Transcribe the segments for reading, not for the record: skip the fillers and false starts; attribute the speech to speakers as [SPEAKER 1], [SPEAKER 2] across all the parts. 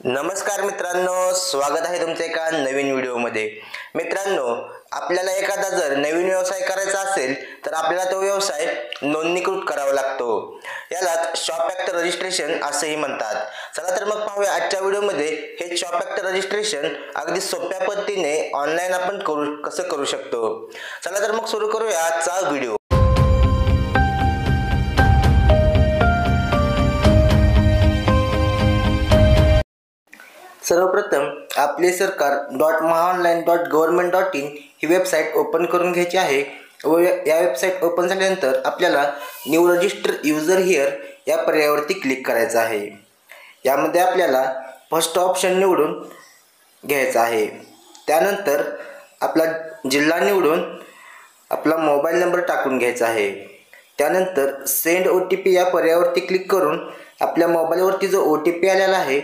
[SPEAKER 1] नमस्कार मित्रांनो, स्वागत आहे तुमचे एका नवीन व्हिडिओमध्ये। मित्रांनो, आपल्याला एखादा जर नवीन व्यवसाय करायचा असेल तर आपल्याला तो व्यवसाय नोंदणीकृत करावा लागतो। याला शॉप ॲक्ट रजिस्ट्रेशन असेही म्हणतात। चला तर मग पाहूया आजच्या व्हिडिओमध्ये हे शॉप ॲक्ट रजिस्ट्रेशन अगदी सोप्या पद्धतीने ऑनलाइन आपण कसं करू शकतो। चला तर मग सुरू करूया आजचा व्हिडिओ। सर्वप्रथम आपले सरकार.mahaonline.government.in ही वेबसाईट ओपन करून घ्यायची आहे व या वेबसाईट ओपन झाल्यानंतर आपल्याला न्यू रजिस्टर युजर हिअर या पर्यायावरती क्लिक करायचं आहे। यामध्ये आपल्याला फर्स्ट ऑप्शन निवडून घ्यायचा आहे। त्यानंतर आपला जिल्हा निवडून आपला मोबाईल नंबर टाकून घ्यायचा आहे। त्यानंतर सेंड OTP या पर्यायावरती क्लिक करून आपल्या मोबाईलवरती जो OTP आलेला आहे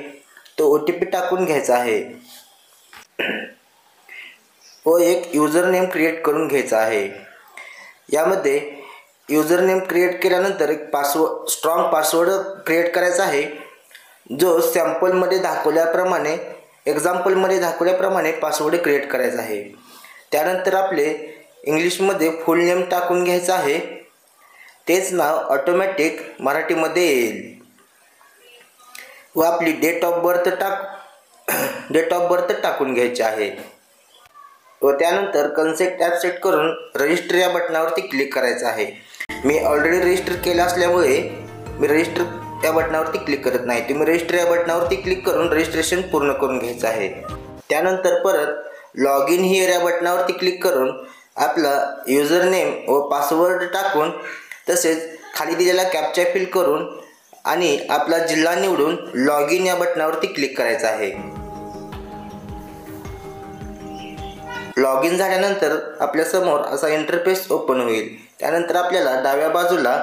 [SPEAKER 1] तो OTP टाकून घ्यायचा आहे व एक युजर नेम क्रिएट करून घ्यायचा आहे। यामध्ये युजर नेम क्रिएट केल्यानंतर एक स्ट्रॉंग पासवर्ड क्रिएट करायचा आहे जो सॅम्पलमध्ये दाखवल्याप्रमाणे पासवर्ड क्रिएट करायचा आहे। त्यानंतर आपले इंग्लिशमध्ये फुल नेम टाकून घ्यायचं आहे, तेच नाव ऑटोमॅटिक मराठीमध्ये येईल व आपली डेट ऑफ बर्थ टाकून घ्यायची आहे व त्यानंतर कन्सेप्ट ॲप सेट करून रजिस्टर या बटनावरती क्लिक करायचं आहे। मी ऑलरेडी रजिस्टर केलं असल्यामुळे मी रजिस्टर या बटनावरती क्लिक करत नाही। तुम्ही रजिस्टर या बटनावरती क्लिक करून रजिस्ट्रेशन पूर्ण करून घ्यायचं आहे। त्यानंतर परत लॉग इन हिअर या बटनावरती क्लिक करून आपला युजर नेम व पासवर्ड टाकून तसेच खाली दिलेला कॅप्चा फिल करून आणि आपला जिल्हा निवडून लॉग इन या बटनावरती क्लिक करायचं आहे। लॉग इन झाल्यानंतर आपल्या समोर असा इंटरफेस ओपन होईल। त्यानंतर आपल्याला डाव्या बाजूला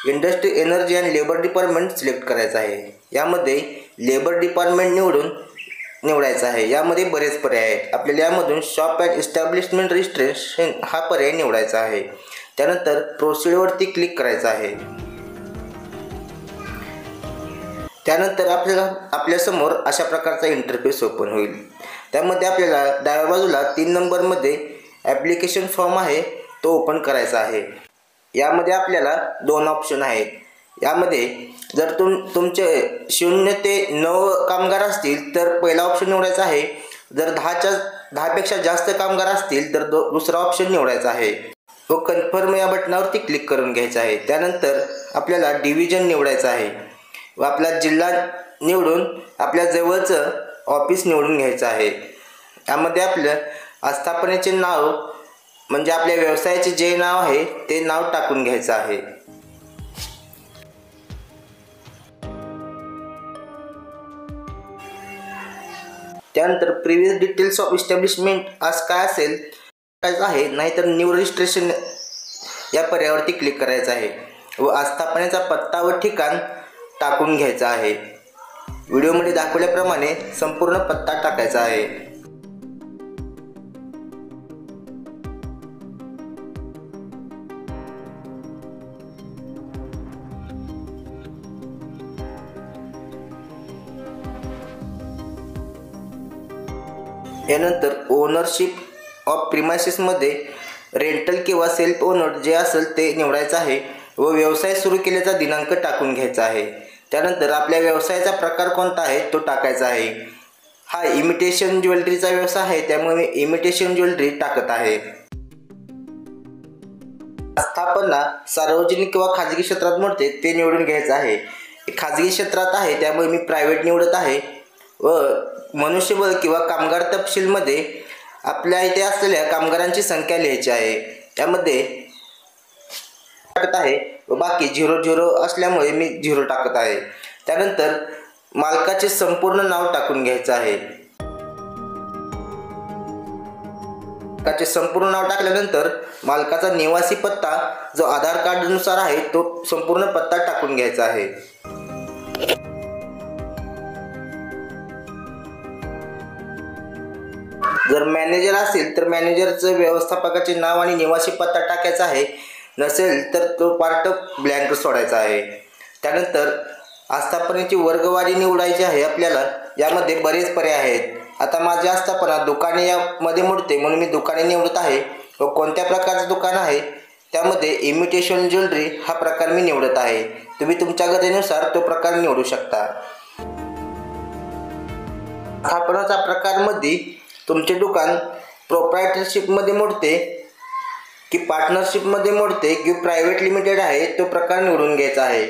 [SPEAKER 1] इंडस्ट्री, एनर्जी आणि लेबर डिपार्टमेंट सिलेक्ट करायचं आहे। यामध्ये लेबर डिपार्टमेंट निवडायचं आहे। यामध्ये बरेच पर्याय आहेत। आपल्याला यामधून शॉप अँड इस्टॅब्लिशमेंट रजिस्ट्रेशन हा पर्याय निवडायचा आहे। त्यानंतर प्रोसीडवरती क्लिक करायचं आहे। त्यानंतर आपल्यासमोर अशा प्रकारचा इंटरफेस ओपन होईल। त्यामध्ये आपल्याला डाव्या बाजूला 3 नंबरमध्ये ॲप्लिकेशन फॉर्म आहे तो ओपन करायचा आहे। यामध्ये आपल्याला 2 ऑप्शन आहेत। यामध्ये जर तुमचे 0 ते 9 कामगार असतील तर पहिला ऑप्शन निवडायचा आहे। जर 10 पेक्षा जास्त कामगार असतील तर दुसरा ऑप्शन निवडायचा आहे व कन्फर्म या बटनावरती क्लिक करून घ्यायचं आहे। त्यानंतर आपल्याला डिव्हिजन निवडायचं आहे व आपला जिल्हा निवडून आपल्या जवळचं ऑफिस निवडून घ्यायचं आहे। यामध्ये आपलं आस्थापनेचे नाव म्हणजे आपल्या व्यवसायाचे जे नाव आहे ते नाव टाकून घ्यायचं आहे। त्यानंतर प्रिव्हियस डिटेल्स ऑफ इस्टॅब्लिशमेंट आज काय असेल आहे, नाहीतर न्यू रजिस्ट्रेशन या पर्यायावरती क्लिक करायचं आहे व आस्थापनेचा पत्ता व ठिकाण टाकून घ्यायचा आहे। व्हिडिओमध्ये दाखवल्याप्रमाणे संपूर्ण पत्ता टाकायचा आहे। यानंतर ओनरशिप ऑफ प्रिमायसेसमध्ये रेंटल किंवा सेल्फ ओनर जे असेल ते निवडायचं आहे व व्यवसाय सुरू केल्याचा दिनांक टाकून घ्यायचा आहे। त्यानंतर आपल्या व्यवसायाचा प्रकार कोणता आहे तो टाकायचा आहे। हा इमिटेशन ज्वेलरीचा व्यवसाय आहे त्यामुळे मी इमिटेशन ज्वेलरी टाकत आहे। आस्थापना सार्वजनिक किंवा खाजगी क्षेत्रात मोडते ते निवडून घ्यायचं आहे। खाजगी क्षेत्रात आहे त्यामुळे मी प्रायव्हेट निवडत आहे व मनुष्यबळ किंवा कामगार तपशीलमध्ये आपल्या इथे असलेल्या कामगारांची संख्या लिहायची आहे। त्यामध्ये टाकत आहे व बाकी 00 असल्यामुळे मी 0 टाकत आहे। त्यानंतर मालकाचे संपूर्ण नाव टाकून घ्यायचं आहे। मालकाचे संपूर्ण नाव टाकल्यानंतर मालकाचा निवासी पत्ता जो आधार कार्डनुसार आहे तो संपूर्ण पत्ता टाकून घ्यायचा आहे। जर मॅनेजर असेल तर मॅनेजरचं व्यवस्थापकाचे नाव आणि निवासी पत्ता टाकायचा आहे, नसेल तर तो पार्ट ब्लँक सोडायचा आहे। त्यानंतर आस्थापनेची वर्गवारी निवडायची आहे आपल्याला। यामध्ये बरेच पर्याय आहेत। आता माझी आस्थापना दुकाने यामध्ये मोडते म्हणून मी दुकाने निवडत आहे व कोणत्या प्रकारचे दुकान आहे त्यामध्ये इमिटेशन ज्वेलरी हा प्रकार मी निवडत आहे। तुम्ही तुमच्या गरजेनुसार तो प्रकार निवडू शकता। आस्थापनाचा प्रकारमध्ये तुमचे दुकान प्रोप्रायटरशिपमध्ये मोडते की पार्टनरशिपमध्ये मोडते की प्रायव्हेट लिमिटेड आहे तो प्रकार निवडून घ्यायचा आहे।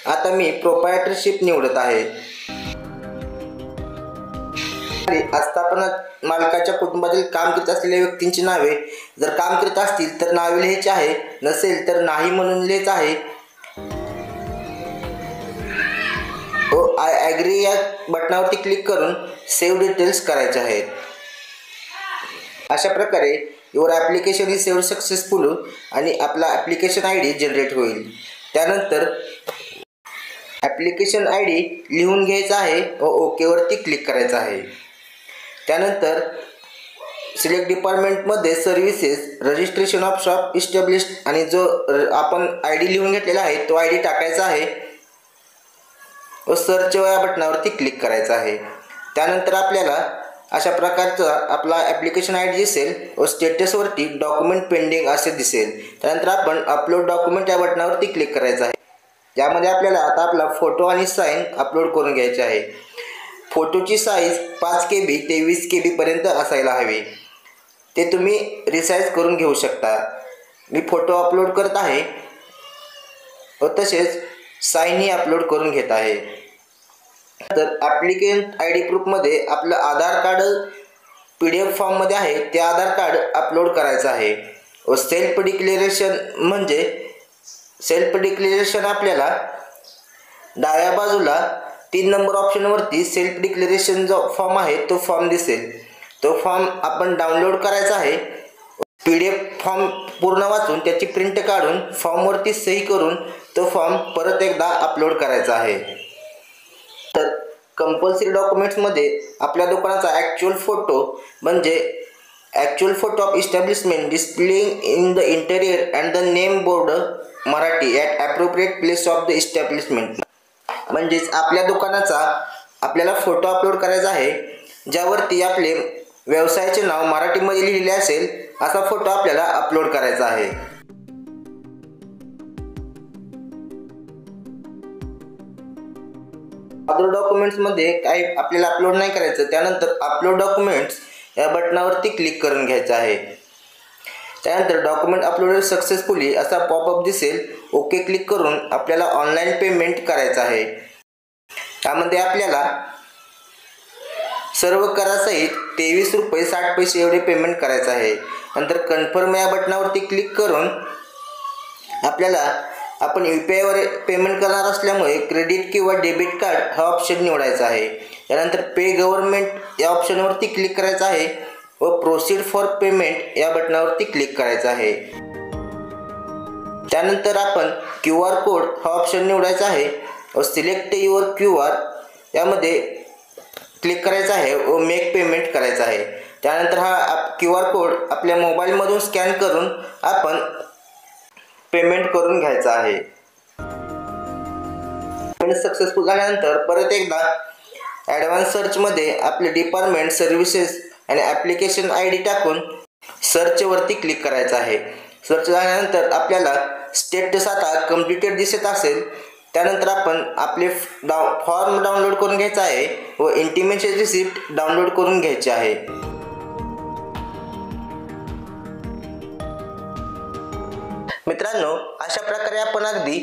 [SPEAKER 1] आता मी प्रोप्रायटरशिप निवडत आहे। आस्थापना मालकाच्या कुटुंबातील काम करीत असलेल्या व्यक्तींची नावे जर काम करीत असतील तर नावे लिहायचे आहे, नसेल तर नाही म्हणून लिहायचे आहे। आय ॲग्री या बटनावरती क्लिक करून सेव्ह डिटेल्स करायचे आहेत। अशा प्रकारे your application is saved successful आणि आपला ॲप्लिकेशन ID जनरेट होईल। त्यानंतर ॲप्लिकेशन ID लिहून घ्यायचा आहे व ओकेवरती क्लिक करायचं आहे। त्यानंतर सिलेक्ट डिपार्टमेंटमध्ये services registration of shop established आणि जो आपण ID लिहून घेतलेला आहे तो ID टाकायचा आहे व सर्च या बटनावरती क्लिक करायचं आहे। त्यानंतर आपल्याला अशा प्रकारचा आपला ॲप्लिकेशन ID दिसेल व स्टेटसवरती डॉक्युमेंट पेंडिंग असे दिसेल। त्यानंतर आपण अपलोड डॉक्युमेंट या बटनावरती क्लिक करायचं आहे। यामध्ये आपल्याला आता आपला फोटो आणि साईन अपलोड करून घ्यायचे आहे। फोटोची साईज 5 KB ते 20 KB पर्यंत असायला हवी। ते तुम्ही रिसाइज करून घेऊ शकता। मी फोटो अपलोड करत आहे व तसेच साईनही अपलोड करून घेत आहे। तर ॲप्लिकेंट ID प्रूफमध्ये आपलं आधार कार्ड PDF फॉर्ममध्ये आहे ते आधार कार्ड अपलोड करायचं आहे। व सेल्फ डिक्लेरेशन म्हणजे सेल्फ डिक्लेरेशन आपल्याला डाव्या बाजूला 3 नंबर ऑप्शनवरती सेल्फ डिक्लेरेशन जो फॉर्म आहे तो फॉर्म दिसेल। तो फॉर्म आपण डाउनलोड करायचा आहे। PDF फॉर्म पूर्ण वाचून त्याची प्रिंट काढून फॉर्मवरती सही करून तो फॉर्म परत एकदा अपलोड करायचा आहे। तर कंपल्सरी डॉक्युमेंट्समध्ये आपल्या दुकानाचा ॲक्च्युअल फोटो म्हणजे actual photo of establishment displaying in the interior and the name board Marathi at appropriate place of the establishment म्हणजेच आपल्या दुकानाचा आपल्याला फोटो अपलोड करायचा आहे ज्यावरती आपले व्यवसायाचे नाव मराठीमध्ये लिहिलेले असेल असा फोटो आपल्याला अपलोड करायचा आहे। अदर डॉक्युमेंट्समध्ये काही आपल्याला अपलोड नाही करायचं। त्यानंतर अपलोड डॉक्युमेंट्स या बटनावरती क्लिक करून घ्यायचं आहे। त्यानंतर डॉक्युमेंट अपलोडेड सक्सेसफुली असा पॉपअप दिसेल। ओके क्लिक करून आपल्याला ऑनलाईन पेमेंट करायचं आहे। त्यामध्ये आपल्याला सर्व करासहित ₹23.60 एवढे पेमेंट करायचं आहे। नंतर कन्फर्म या बटनावरती क्लिक करून आपल्याला आपण UPI वर पेमेंट करणार असल्यामुळे क्रेडिट किंवा डेबिट कार्ड हा ऑप्शन निवडायचा आहे। त्यानंतर पे गव्हर्नमेंट या ऑप्शनवरती क्लिक करायचं आहे व प्रोसीड फॉर पेमेंट या बटनावरती क्लिक करायचं आहे। त्यानंतर आपण QR कोड हा ऑप्शन निवडायचा आहे व सिलेक्ट युअर QR यामध्ये क्लिक करायचा आहे व मेक पेमेंट करायचा आहे। त्यानंतर हा QR कोड आपल्या मोबाईलमधून स्कॅन करून आपण पेमेंट करून घ्यायचा आहे। पेमेंट सक्सेसफुल झाल्यानंतर परत एकदा ॲडव्हान्स सर्चमध्ये आपले डिपार्टमेंट सर्व्हिसेस आणि ॲप्लिकेशन ID टाकून सर्चवरती क्लिक करायचं आहे। सर्च झाल्यानंतर आपल्याला स्टेटस आता कंप्लीटेड दिसत असेल। त्यानंतर आपण आपले फॉर्म डाउनलोड करून घ्यायचा आहे व इंटिमेशन रिसिप्ट डाउनलोड करून घ्यायचे आहे। मित्रांनो, अशा प्रकारे आपण अगदी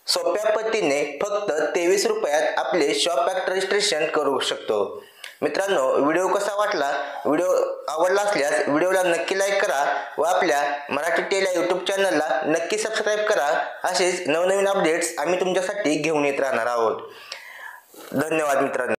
[SPEAKER 1] सोप्या पद्धतीने फक्त ₹23 आपले शॉप ॲक्ट रजिस्ट्रेशन करू शकतो। मित्रांनो, व्हिडिओ कसा वाटला? व्हिडिओ आवडला असल्यास व्हिडिओला नक्की लाईक करा व आपल्या मराठी टेल या यूट्यूब चॅनलला नक्की सबस्क्राईब करा। असेच नवनवीन अपडेट्स आम्ही तुमच्यासाठी घेऊन येत राहणार आहोत। धन्यवाद मित्रांनो।